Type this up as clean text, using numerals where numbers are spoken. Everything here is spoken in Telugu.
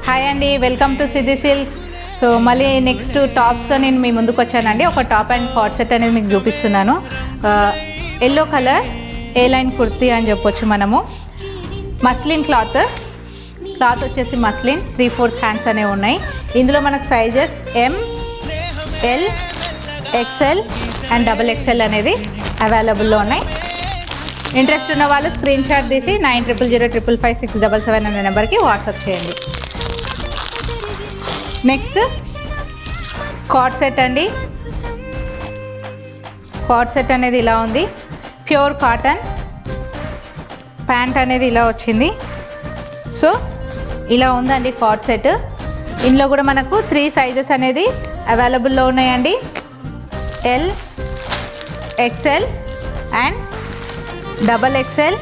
హాయ్ అండి, welcome to Siddhi silks. So మళ్ళీ నెక్స్ట్ టాప్స్తో నేను మీ ముందుకు వచ్చానండి. ఒక టాప్ అండ్ కార్డ్ సెట్ అనేది మీకు చూపిస్తున్నాను. ఎల్లో కలర్ ఏ లైన్ కుర్తీ అని చెప్పొచ్చు మనము. మస్లిన్ క్లాత్ వచ్చేసి మస్లిన్ 3/4 హ్యాండ్స్ అనేవి ఉన్నాయి. ఇందులో మనకు sizes M, L, XL and XXL అనేది అవైలబుల్లో ఉన్నాయి. ఇంట్రెస్ట్ ఉన్న వాళ్ళు స్క్రీన్ షాట్ తీసి 9005555677 అనే నెంబర్కి వాట్సాప్ చేయండి. నెక్స్ట్ కార్డ్ సెట్ అండి. కార్డ్ సెట్ అనేది ఇలా ఉంది. ప్యూర్ కాటన్ ప్యాంట్ అనేది ఇలా వచ్చింది. సో ఇలా ఉందండి కార్డ్ సెట్. ఇందులో కూడా మనకు 3 సైజెస్ అనేది అవైలబుల్లో ఉన్నాయండి. L, XL and XXL.